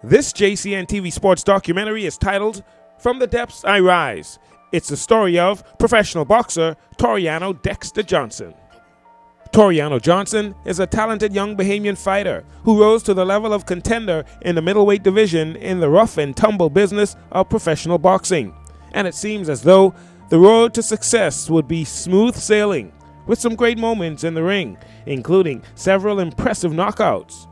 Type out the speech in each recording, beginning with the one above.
This JCN TV sports documentary is titled From the Depths I Rise. It's the story of professional boxer Tureano Dexter Johnson. Tureano Johnson is a talented young Bahamian fighter who rose to the level of contender in the middleweight division in the rough and tumble business of professional boxing. And it seems as though the road to success would be smooth sailing, with some great moments in the ring, including several impressive knockouts.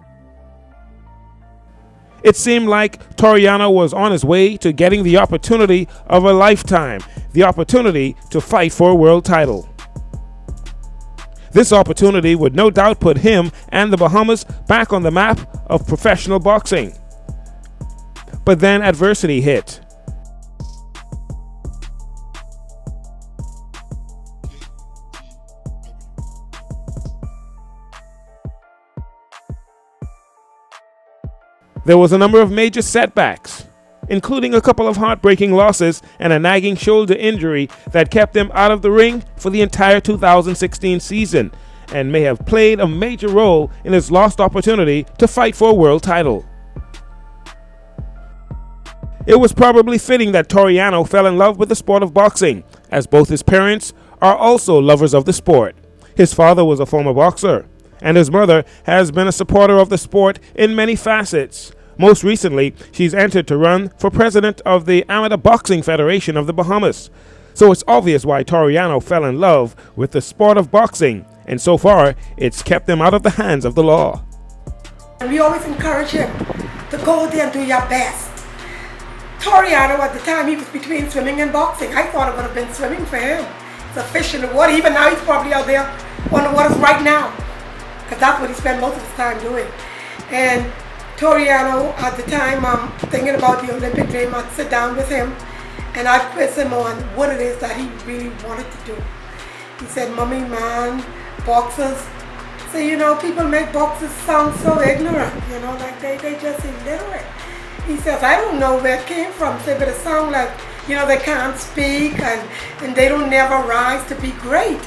It seemed like Tureano was on his way to getting the opportunity of a lifetime, the opportunity to fight for a world title. This opportunity would no doubt put him and the Bahamas back on the map of professional boxing. But then adversity hit. There was a number of major setbacks, including a couple of heartbreaking losses and a nagging shoulder injury that kept him out of the ring for the entire 2016 season and may have played a major role in his lost opportunity to fight for a world title. It was probably fitting that Tureano fell in love with the sport of boxing, as both his parents are also lovers of the sport. His father was a former boxer, and his mother has been a supporter of the sport in many facets. Most recently, she's entered to run for president of the Amateur Boxing Federation of the Bahamas. So it's obvious why Tureano fell in love with the sport of boxing, and so far, it's kept him out of the hands of the law. We always encourage him to go there and do your best. Tureano, at the time, he was between swimming and boxing. I thought it would have been swimming for him. He's a fish in the water. Even now, he's probably out there on the waters right now, because that's what he spent most of his time doing. And Tureano, at the time, thinking about the Olympic dream, I'd sit down with him and I'd quiz him on what it is that he really wanted to do. He said, "Mommy, man, boxers, so people make boxers sound so ignorant, like they just illiterate." He says, "I don't know where it came from, but it sounds like, they can't speak and they don't never rise to be great."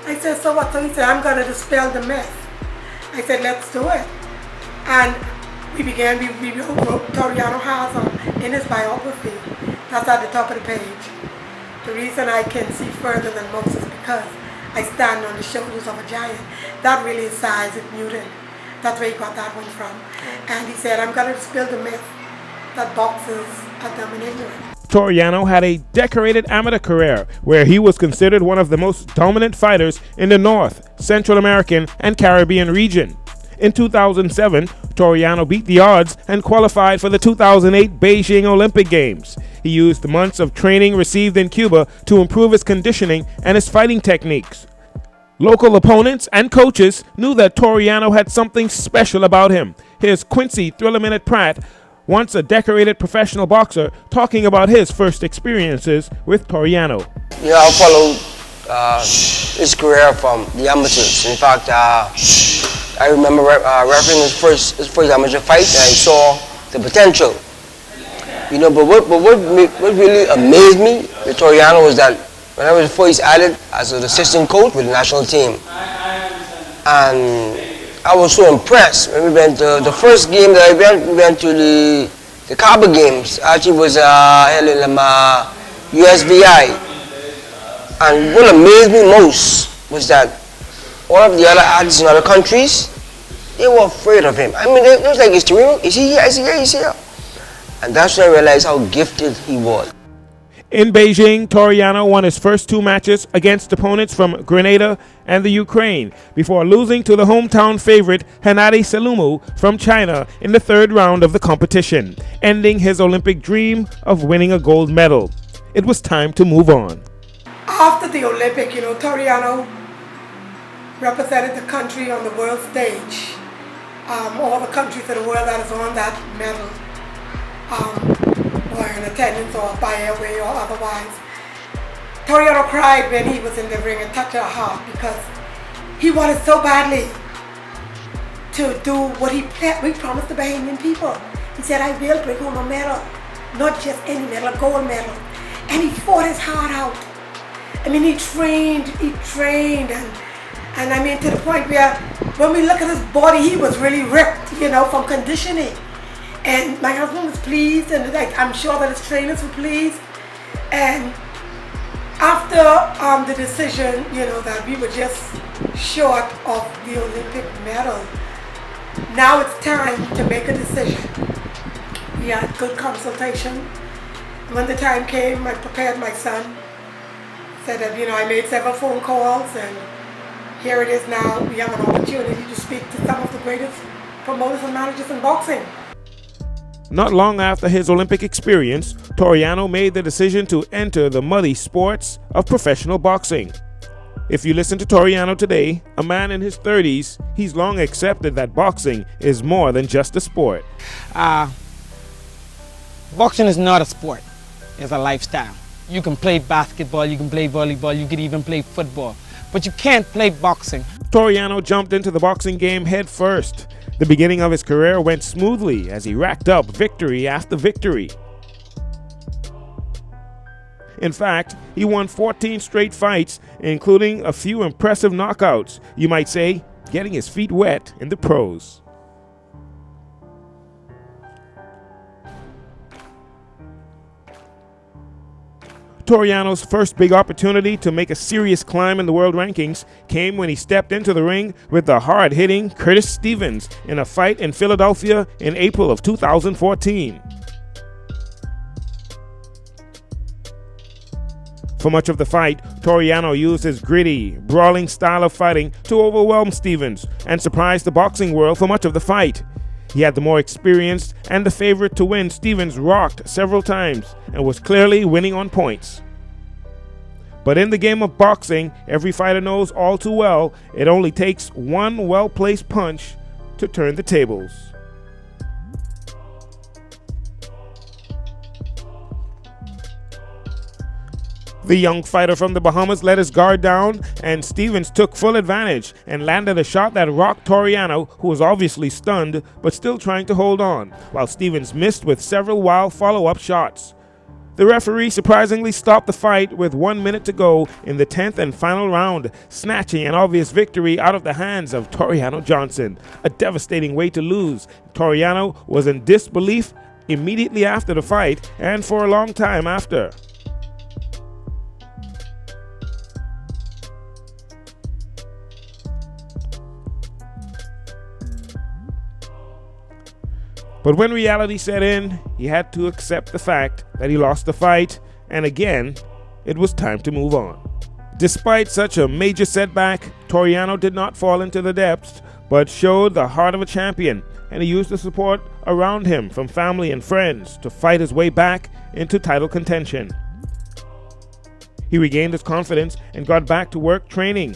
I said, "So what?" So he said, "I'm going to dispel the myth." I said, "Let's do it." And we wrote Tureano has in his biography. That's at the top of the page. The reason I can see further than most is because I stand on the shoulders of a giant. That really is Isaac Newton. That's where he got that one from. And he said, "I'm going to dispel the myth that boxers are dumb and ignorant." Tureano had a decorated amateur career where he was considered one of the most dominant fighters in the North, Central American, and Caribbean region. In 2007, Tureano beat the odds and qualified for the 2008 Beijing Olympic Games. He used the months of training received in Cuba to improve his conditioning and his fighting techniques. Local opponents and coaches knew that Tureano had something special about him. Here's Quincy Thriller-Minute Pratt, once a decorated professional boxer, talking about his first experiences with Tureano. Yeah, I followed his career from the amateurs. In fact, I remember refereeing his first amateur fight, and I saw the potential. But what really amazed me with Tureano was that when I was first added as an assistant coach with the national team, and I was so impressed when we went to the first game that we went to the Cabo Games. Actually was held in USVI. And what amazed me most was that all of the other athletes in other countries, they were afraid of him. I mean, it was like, "Is Tureano? Is he here? Is he here? Is he here?" And that's when I realized how gifted he was. In Beijing, Tureano won his first two matches against opponents from Grenada and the Ukraine before losing to the hometown favorite Hannadi Salumu from China in the third round of the competition, ending his Olympic dream of winning a gold medal. It was time to move on. After the Olympic, Tureano represented the country on the world stage. All the countries of the world that is on that medal were in attendance or by airway or otherwise. Tureano cried when he was in the ring and touched her heart because he wanted so badly to do what he promised the Bahamian people. He said, "I will bring home a medal, not just any medal, a gold medal." And he fought his heart out. I mean, he trained, and I mean, to the point where when we look at his body, he was really ripped, from conditioning. And my husband was pleased, and like, I'm sure that his trainers were pleased. And after the decision, that we were just short of the Olympic medal, now it's time to make a decision. We had good consultation. When the time came, I prepared my son. Said that, I made several phone calls, and here it is now. We have an opportunity to speak to some of the greatest promoters and managers in boxing. Not long after his Olympic experience, Tureano made the decision to enter the muddy sports of professional boxing. If you listen to Tureano today, a man in his 30s, he's long accepted that boxing is more than just a sport. Boxing is not a sport, it's a lifestyle. You can play basketball, you can play volleyball, you can even play football, but you can't play boxing. Tureano jumped into the boxing game head first. The beginning of his career went smoothly as he racked up victory after victory. In fact, he won 14 straight fights, including a few impressive knockouts, you might say, getting his feet wet in the pros. Tureano's first big opportunity to make a serious climb in the world rankings came when he stepped into the ring with the hard-hitting Curtis Stevens in a fight in Philadelphia in April of 2014. For much of the fight, Tureano used his gritty, brawling style of fighting to overwhelm Stevens and surprise the boxing world for much of the fight. He had the more experienced and the favorite to win. Stevens rocked several times and was clearly winning on points. But in the game of boxing, every fighter knows all too well it only takes one well-placed punch to turn the tables. The young fighter from the Bahamas let his guard down, and Stevens took full advantage and landed a shot that rocked Tureano, who was obviously stunned but still trying to hold on, while Stevens missed with several wild follow-up shots. The referee surprisingly stopped the fight with 1 minute to go in the 10th and final round, snatching an obvious victory out of the hands of Tureano Johnson. A devastating way to lose. Tureano was in disbelief immediately after the fight and for a long time after. But when reality set in, he had to accept the fact that he lost the fight, and again, it was time to move on. Despite such a major setback, Tureano did not fall into the depths, but showed the heart of a champion, and he used the support around him from family and friends to fight his way back into title contention. He regained his confidence and got back to work training,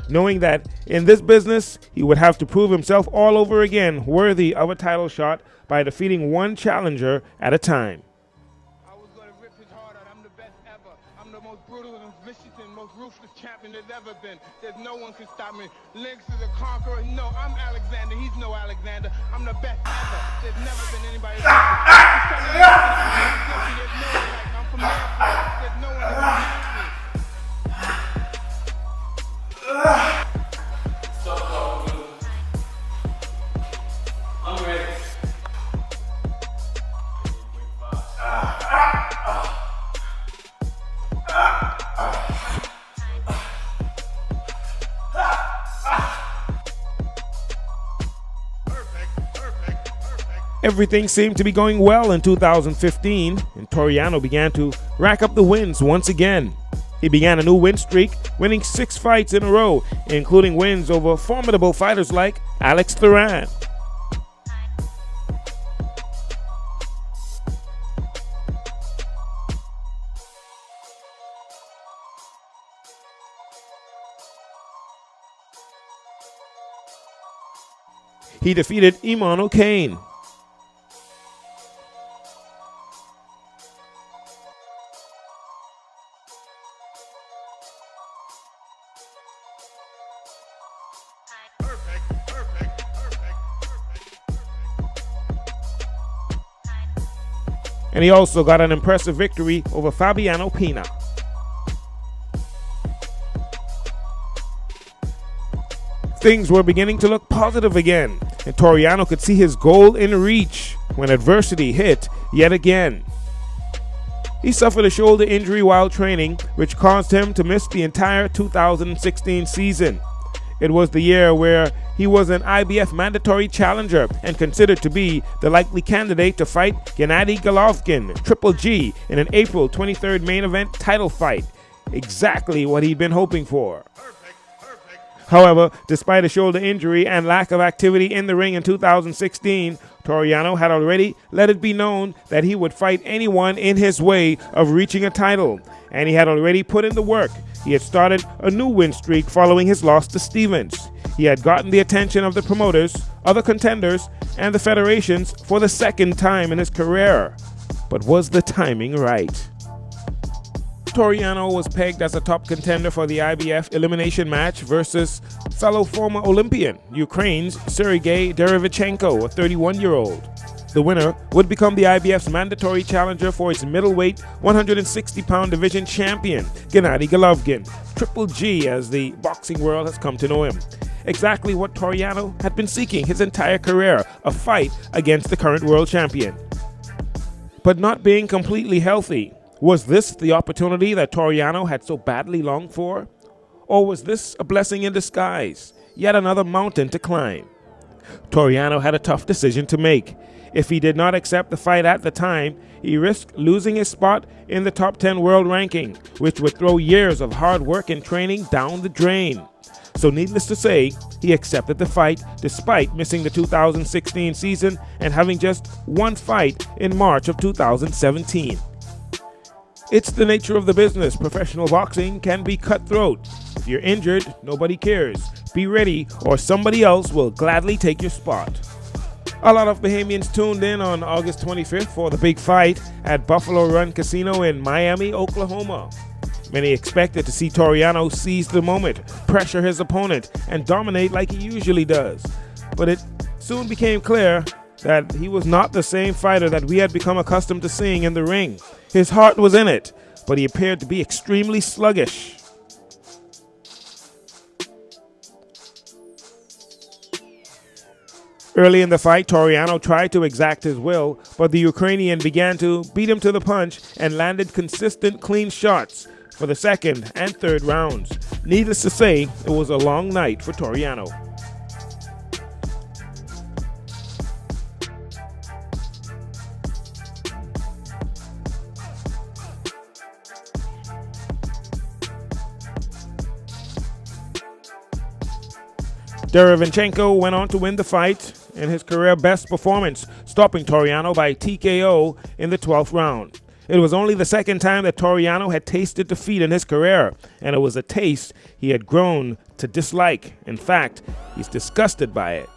knowing that in this business, he would have to prove himself all over again, worthy of a title shot by defeating one challenger at a time. I was going to rip his heart out. I'm the best ever. I'm the most brutal and vicious and most ruthless champion there's ever been. There's no one can stop me. Lynx is a conqueror. No, I'm Alexander. He's no Alexander. I'm the best ever. There's never been anybody like me. There's no one like me. I'm from Airport. There's no one that can match me. I'm ready. Everything seemed to be going well in 2015, and Tureano began to rack up the wins once again. He began a new win streak, winning 6 fights in a row, including wins over formidable fighters like Alex Tureano. He defeated Iman O'Kane. And he also got an impressive victory over Fabiano Pina. Things were beginning to look positive again. and Tureano could see his goal in reach when adversity hit yet again. He suffered a shoulder injury while training, which caused him to miss the entire 2016 season. It was the year where he was an IBF mandatory challenger and considered to be the likely candidate to fight Gennady Golovkin, Triple G, in an April 23rd main event title fight. Exactly what he'd been hoping for. However, despite a shoulder injury and lack of activity in the ring in 2016, Tureano had already let it be known that he would fight anyone in his way of reaching a title, and he had already put in the work. He had started a new win streak following his loss to Stevens. He had gotten the attention of the promoters, other contenders, and the federations for the second time in his career. But was the timing right? Tureano was pegged as a top contender for the IBF elimination match versus fellow former Olympian, Ukraine's Sergei Derevchenko, a 31-year-old. The winner would become the IBF's mandatory challenger for its middleweight 160-pound division champion, Gennady Golovkin, Triple G as the boxing world has come to know him. Exactly what Tureano had been seeking his entire career, a fight against the current world champion. But not being completely healthy, was this the opportunity that Tureano had so badly longed for? Or was this a blessing in disguise, yet another mountain to climb? Tureano had a tough decision to make. If he did not accept the fight at the time, he risked losing his spot in the top 10 world ranking, which would throw years of hard work and training down the drain. So needless to say, he accepted the fight despite missing the 2016 season and having just one fight in March of 2017. It's the nature of the business. Professional boxing can be cutthroat. If you're injured, nobody cares. Be ready or somebody else will gladly take your spot. A lot of Bahamians tuned in on August 25th for the big fight at Buffalo Run Casino in Miami, Oklahoma. Many expected to see Tureano seize the moment, pressure his opponent, and dominate like he usually does. But it soon became clear that he was not the same fighter that we had become accustomed to seeing in the ring. His heart was in it, but he appeared to be extremely sluggish. Early in the fight, Tureano tried to exact his will, but the Ukrainian began to beat him to the punch and landed consistent clean shots for the second and third rounds. Needless to say, it was a long night for Tureano. Derevchenko went on to win the fight in his career best performance, stopping Tureano by TKO in the 12th round. It was only the second time that Tureano had tasted defeat in his career, and it was a taste he had grown to dislike. In fact, he's disgusted by it.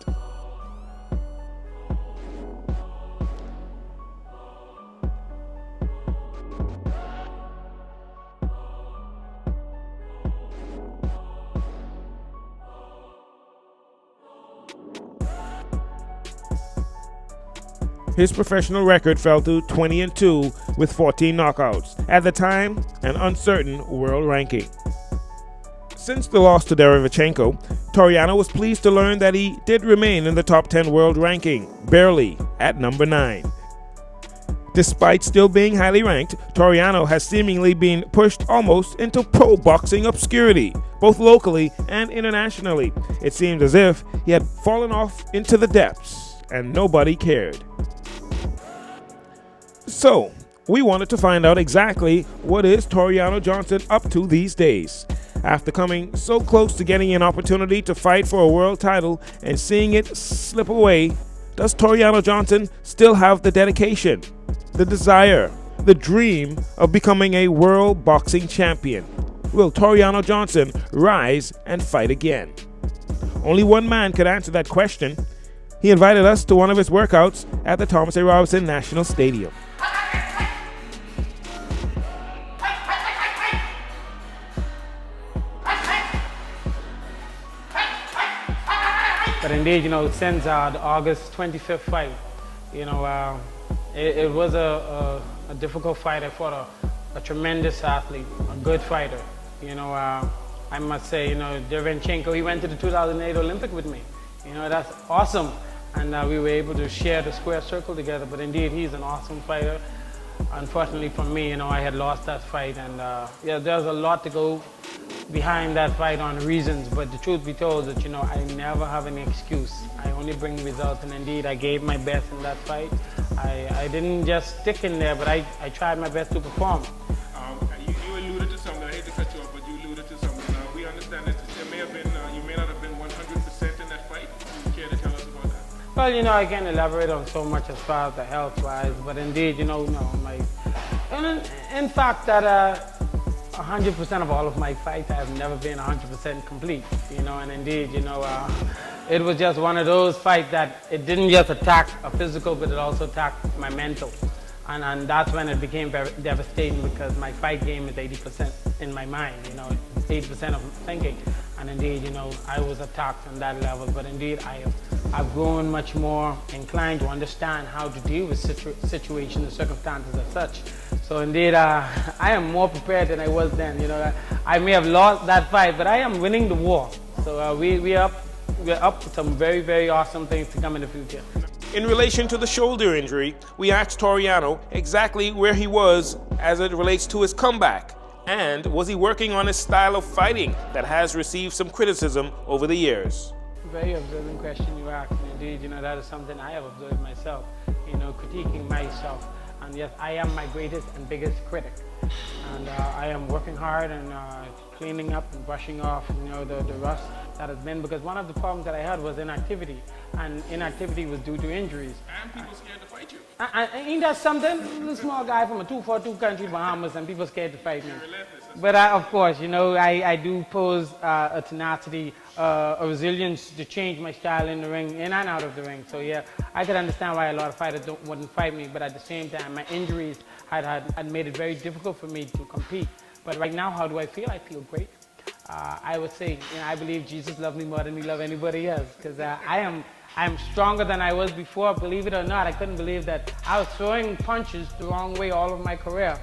His professional record fell to 20-2 with 14 knockouts, at the time an uncertain world ranking. Since the loss to Derevchenko, Tureano was pleased to learn that he did remain in the top 10 world ranking, barely at number 9. Despite still being highly ranked, Tureano has seemingly been pushed almost into pro boxing obscurity, both locally and internationally. It seemed as if he had fallen off into the depths and nobody cared. So, we wanted to find out exactly what is Tureano Johnson up to these days. After coming so close to getting an opportunity to fight for a world title and seeing it slip away, does Tureano Johnson still have the dedication, the desire, the dream of becoming a world boxing champion? Will Tureano Johnson rise and fight again? Only one man could answer that question. He invited us to one of his workouts at the Thomas A. Robinson National Stadium. But indeed, since the August 25th fight, it was a difficult fight. I fought a tremendous athlete, a good fighter. I must say, Derevchenko, he went to the 2008 Olympic with me. That's awesome. and we were able to share the square circle together. But indeed, he's an awesome fighter. Unfortunately for me, I had lost that fight, and yeah, there's a lot to go behind that fight on reasons, but the truth be told that, I never have any excuse. I only bring results, and indeed, I gave my best in that fight. I didn't just stick in there, but I tried my best to perform. You alluded to something, I hate to cut you off, but you alluded to something. We understand that there may have been, you may not have been 100% in that fight. Do you care to tell us about that? Well, I can't elaborate on so much as far as the health-wise, but indeed, in fact, that 100% of all of my fights, I have never been 100% complete, and indeed, it was just one of those fights that it didn't just attack a physical, but it also attacked my mental. And that's when it became very devastating, because my fight game is 80% in my mind, 80% of thinking. And indeed, I was attacked on that level, but indeed, I've grown much more inclined to understand how to deal with situations and circumstances as such. So indeed, I am more prepared than I was then. I may have lost that fight, but I am winning the war. So we're up to some very, very awesome things to come in the future. In relation to the shoulder injury, we asked Tureano exactly where he was as it relates to his comeback, and was he working on his style of fighting that has received some criticism over the years. Very observing question you asked, and indeed, that is something I have observed myself, critiquing myself. And yes, I am my greatest and biggest critic, and I am working hard and cleaning up and brushing off, the rust that has been, because one of the problems that I had was inactivity, and inactivity was due to injuries. And people scared to fight you. Ain't that something? A small guy from a 242 country, Bahamas, and people scared to fight me. But of course, I do pose a tenacity, a resilience to change my style in the ring, in and out of the ring. So yeah, I could understand why a lot of fighters wouldn't fight me, but at the same time, my injuries had made it very difficult for me to compete. But right now, how do I feel? I feel great. I would say, I believe Jesus loved me more than he loved anybody else, because I am stronger than I was before. Believe it or not, I couldn't believe that I was throwing punches the wrong way all of my career.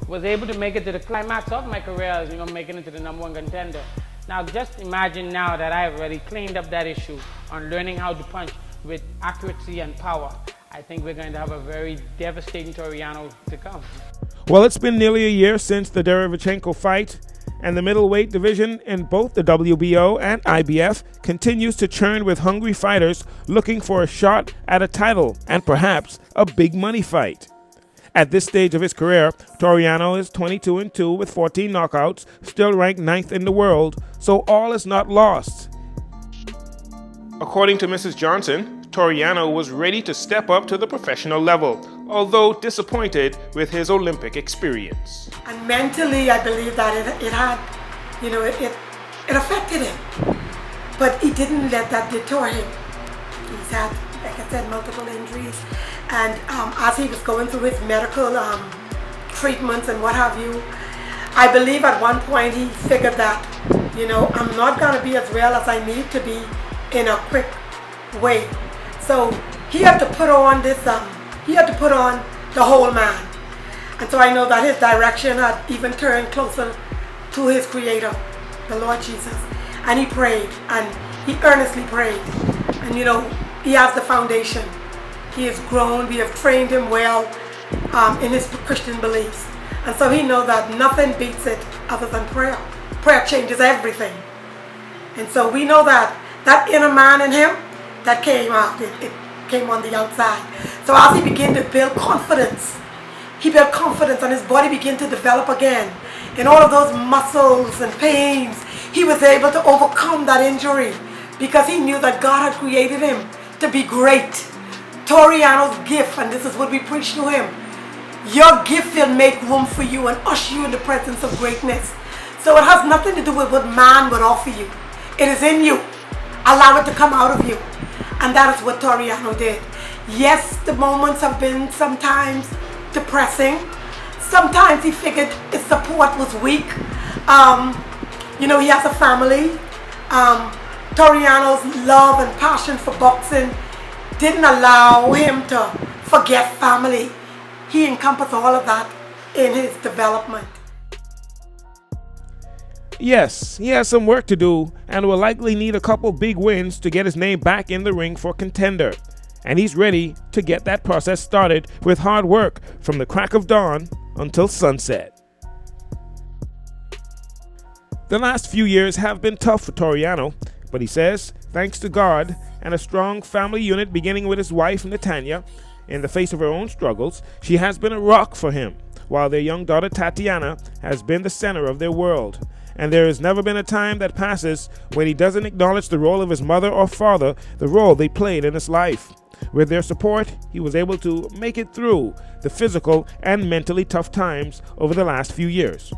Was able to make it to the climax of my career, making it to the #1 contender. Now just imagine now that I've already cleaned up that issue on learning how to punch with accuracy and power. I think we're going to have a very devastating Tureano to come. Well, it's been nearly a year since the Derevchenko fight, and the middleweight division in both the WBO and IBF continues to churn with hungry fighters looking for a shot at a title and perhaps a big money fight. At this stage of his career, Tureano is 22-2 with 14 knockouts, still ranked 9th in the world, so all is not lost. According to Mrs. Johnson, Tureano was ready to step up to the professional level, although disappointed with his Olympic experience. And mentally, I believe that it had, it affected him. But he didn't let that deter him. He's had, like I said, multiple injuries. And as he was going through his medical treatments and what have you, I believe at one point he figured that, I'm not going to be as well as I need to be in a quick way. So he had to put on the whole man. And so I know that his direction had even turned closer to his Creator, the Lord Jesus. And he prayed, and he earnestly prayed. And he has the foundation. He has grown, we have trained him well in his Christian beliefs. And so he knows that nothing beats it other than prayer. Prayer changes everything. And so we know that that inner man in him, that came out, it came on the outside. So as he began to build confidence, he built confidence and his body began to develop again. In all of those muscles and pains, he was able to overcome that injury because he knew that God had created him to be great. Tureano's gift, and this is what we preach to him, your gift will make room for you and usher you in the presence of greatness. So it has nothing to do with what man would offer you. It is in you. Allow it to come out of you. And that is what Tureano did. Yes, the moments have been sometimes depressing. Sometimes he figured his support was weak. He has a family. Tureano's love and passion for boxing didn't allow him to forget family. He encompassed all of that in his development. Yes, he has some work to do and will likely need a couple big wins to get his name back in the ring for Contender. and he's ready to get that process started with hard work from the crack of dawn until sunset. The last few years have been tough for Tureano, but he says, thanks to God and a strong family unit beginning with his wife Netanya, in the face of her own struggles, she has been a rock for him, while their young daughter Tatiana has been the center of their world. And there has never been a time that passes when he doesn't acknowledge the role of his mother or father, the role they played in his life. With their support, he was able to make it through the physical and mentally tough times over the last few years.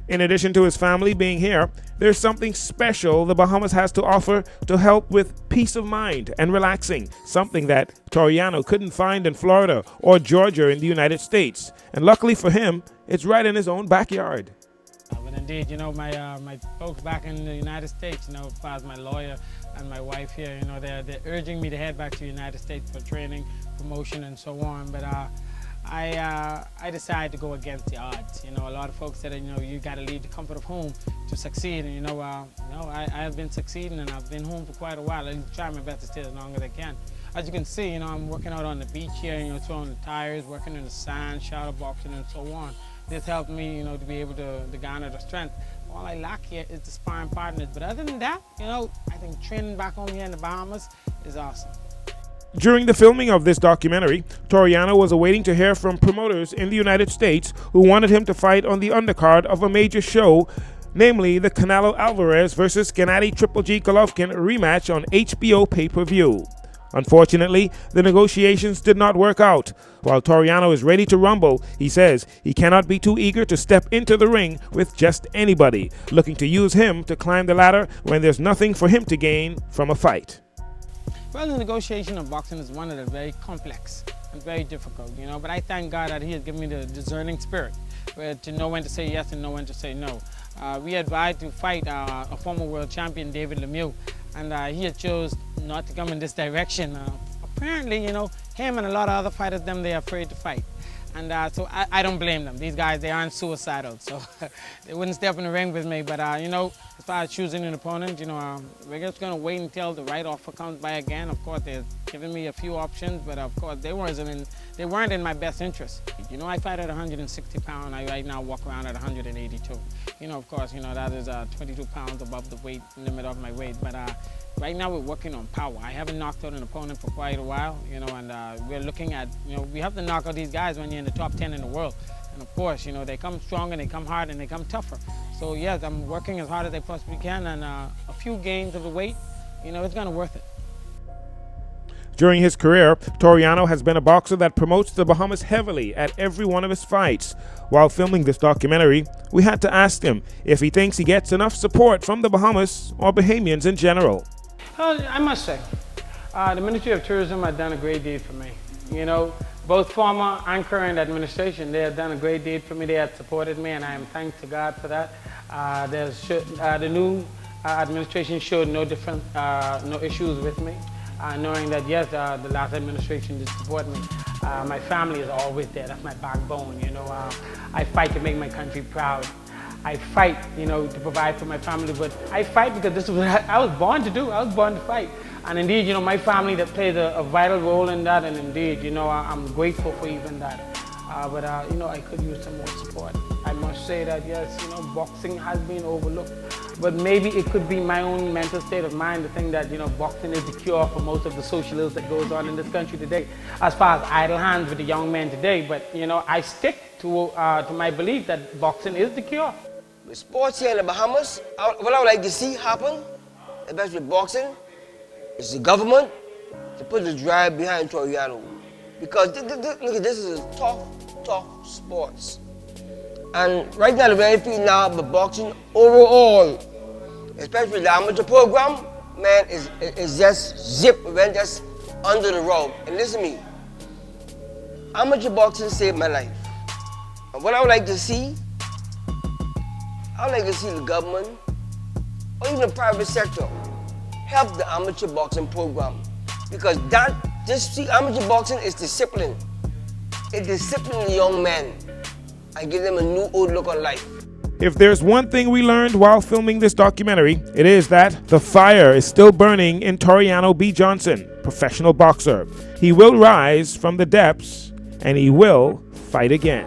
In addition to his family being here, there's something special the Bahamas has to offer to help with peace of mind and relaxing, something that Tureano couldn't find in Florida or Georgia in the United States. And luckily for him, it's right in his own backyard. But indeed, my folks back in the United States, as far as my lawyer and my wife here, they're urging me to head back to the United States for training, promotion, and so on. But I decided to go against the odds. A lot of folks said, you got to leave the comfort of home to succeed. And I have been succeeding, and I've been home for quite a while. I try my best to stay as long as I can. As you can see, I'm working out on the beach here, throwing the tires, working in the sand, shadow boxing, and so on. This helped me, to be able to garner the strength. All I lack here is the sparring partners. But other than that, I think training back home here in the Bahamas is awesome. During the filming of this documentary, Tureano was awaiting to hear from promoters in the United States who wanted him to fight on the undercard of a major show, namely the Canelo Alvarez vs. Gennady Triple G Golovkin rematch on HBO pay-per-view. Unfortunately, the negotiations did not work out. While Tureano is ready to rumble, he says he cannot be too eager to step into the ring with just anybody, looking to use him to climb the ladder when there's nothing for him to gain from a fight. Well, the negotiation of boxing is one of the very complex and very difficult, but I thank God that he has given me the discerning spirit to know when to say yes and know when to say no. We advised to fight a former world champion, David Lemieux, and he had chose not to come in this direction. Apparently, him and a lot of other fighters, they're afraid to fight. And so I don't blame them. These guys, they aren't suicidal, so they wouldn't step in the ring with me. But, as far as choosing an opponent, we're just going to wait until the right offer comes by again. Of course, they're giving me a few options, but of course, they weren't in my best interest. I fight at 160 pounds. I right now walk around at 182. Of course, that is 22 pounds above the weight limit of my weight. But right now, we're working on power. I haven't knocked out an opponent for quite a while, and we're looking at, we have to knock out these guys when you're in the top 10 in the world. And of course, they come strong and they come hard and they come tougher. So yes, I'm working as hard as I possibly can, and a few gains of the weight, it's gonna worth it. During his career, Tureano has been a boxer that promotes the Bahamas heavily at every one of his fights. While filming this documentary, we had to ask him if he thinks he gets enough support from the Bahamas or Bahamians in general. Well, I must say, the Ministry of Tourism has done a great deed for me. Both former and current administration, they have done a great deed for me. They have supported me, and I am thankful to God for that. The new administration showed no issues with me, knowing that yes, the last administration did support me. My family is always there. That's my backbone. I fight to make my country proud. I fight, to provide for my family, but I fight because this is what I was born to do. I was born to fight. And indeed, my family that plays a vital role in that, and indeed, I'm grateful for even that. But I could use some more support. I must say that, yes, boxing has been overlooked. But maybe it could be my own mental state of mind to think that, boxing is the cure for most of the social ills that goes on in this country today, as far as idle hands with the young men today. But, I stick to my belief that boxing is the cure. With sports here in the Bahamas, what I would like to see happen, especially with boxing, is the government to put the drive behind Tureano. Because look at this is a tough sports. And right now, the very field now, but boxing overall, especially the amateur program, man, is just zip, man, just under the rope. And listen to me, amateur boxing saved my life. And what I would like to see, I would like to see the government or even the private sector help the amateur boxing program, because amateur boxing is discipline. It disciplines the young man and give them a new outlook on life. If there's one thing we learned while filming this documentary, it is that the fire is still burning in Tureano B. Johnson, professional boxer. He will rise from the depths and he will fight again.